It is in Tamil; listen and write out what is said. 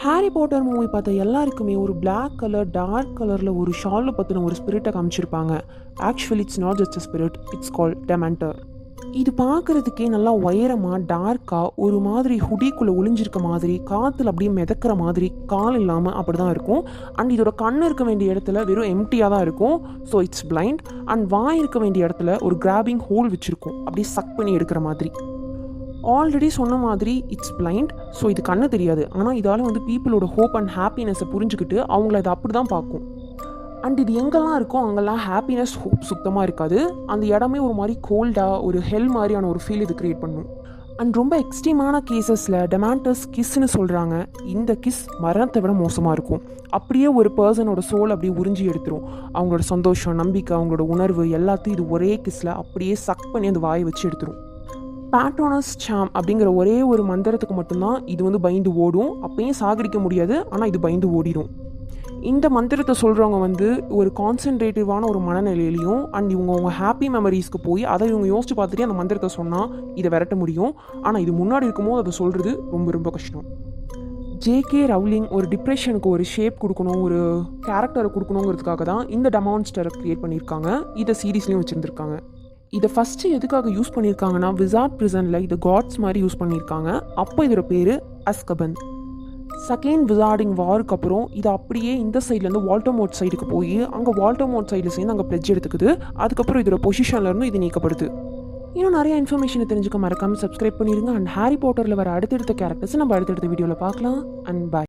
ஹாரி பாட்டர் மூவி பார்த்த எல்லாருக்குமே ஒரு Black கலர் டார்க் கலரில் ஒரு ஷாலில் பற்றின ஒரு ஸ்பிரிட்டை காமிச்சிருப்பாங்க. Actually it's not just a spirit, it's called Dementor. இது பார்க்குறதுக்கே நல்லா உயரமாக டார்க்காக ஒரு மாதிரி ஹுடிக்குள்ளே ஒளிஞ்சிருக்க மாதிரி, காற்றுல அப்படியே மிதக்கிற மாதிரி, கால் இல்லாமல் அப்படி தான் இருக்கும். அண்ட் இதோட கண் இருக்க வேண்டிய இடத்துல வெறும் எம்டியாக தான் இருக்கும். So it's blind. And why இருக்க வேண்டிய இடத்துல ஒரு கிராபிங் ஹோல் வச்சுருக்கும், அப்படியே சக் பண்ணி எடுக்கிற மாதிரி. ஆல்ரெடி சொன்ன மாதிரி இட்ஸ் பிளைண்ட். ஸோ இது கண்ணு தெரியாது, ஆனால் இதால் பீப்புளோட ஹோப் அண்ட் ஹாப்பினஸை புரிஞ்சுக்கிட்டு அவங்கள அதை அப்படி தான் பார்க்கும். அண்ட் இது எங்கெல்லாம் இருக்கோ அங்கெல்லாம் ஹாப்பினஸ் ஹோப் சுத்தமாக இருக்காது. அந்த இடமே ஒரு மாதிரி கோல்டாக ஒரு ஹெல் மாதிரியான ஒரு ஃபீல் இது க்ரியேட் பண்ணும். அண்ட் ரொம்ப எக்ஸ்ட்ரீமான கேசஸில் டெமாண்டர்ஸ் கிஸ்ன்னு சொல்கிறாங்க. இந்த கிஸ் மரணத்தை விட மோசமாக இருக்கும். அப்படியே ஒரு பர்சனோட சோல் அப்படியே உறிஞ்சி எடுத்துரும். அவங்களோட சந்தோஷம், நம்பிக்கை, அவங்களோட உணர்வு எல்லாத்தையும் இது ஒரே கிஸ்ஸில் அப்படியே சக் பண்ணி அந்த வாயை வச்சு எடுத்துரும். பேட்ரோனஸ் சாம் அப்படிங்கிற ஒரே ஒரு மந்திரத்துக்கு மட்டும்தான் இது பயந்து ஓடும். அப்பயும் சாகடிக்க முடியாது, ஆனால் இது பயந்து ஓடிடும். இந்த மந்திரத்தை சொல்கிறவங்க ஒரு கான்சென்ட்ரேட்டிவான ஒரு மனநிலையிலையும் அண்ட் இவங்க ஹாப்பி மெமரிஸ்க்கு போய் அதை இவங்க யோசிச்சு பார்த்துட்டு அந்த மந்திரத்தை சொன்னால் இதை விரட்ட முடியும். ஆனால் இது முன்னாடி இருக்கும்போது அதை சொல்கிறது ரொம்ப ரொம்ப கஷ்டம். ஜேகே ரவுலிங் ஒரு டிப்ரெஷனுக்கு ஒரு ஷேப் கொடுக்கணும், ஒரு கேரக்டரை கொடுக்கணுங்கிறதுக்காக தான் இந்த டெமான்ஸ்டரை க்ரியேட் பண்ணியிருக்காங்க. இதை சீரீஸ்லேயும் வச்சுருந்துருக்காங்க. இதை ஃபஸ்ட்டு எதுக்காக யூஸ் பண்ணியிருக்காங்கன்னா விசார்ட் ப்ரிசனில் இதை காட்ஸ் மாதிரி யூஸ் பண்ணியிருக்காங்க. அப்போ இதோட பேர் அஸ்கபன். செகண்ட் விசார்டிங் வாருக்கு அப்புறம் இது அப்படியே இந்த சைட்லேருந்து வால்டமோட் சைடுக்கு போய் அங்கே வால்டமோட் சைடில் சேர்ந்து அங்கே பிளட்ஜ் எடுத்துக்குது. அதுக்கப்புறம் இதோட பொசிஷன்லேருந்து இது நீக்கப்படுது. இன்னும் நிறைய இன்ஃபர்மேஷனை தெரிஞ்சுக்க மறக்காமல் சப்ஸ்கிரைப் பண்ணிடுங்க. அண்ட் ஹாரி பாட்டரில் வர அடுத்தடுத்த கேரக்டர்ஸ் நம்ம அடுத்தடுத்த வீடியோவில் பார்க்கலாம். அண்ட் பாய்.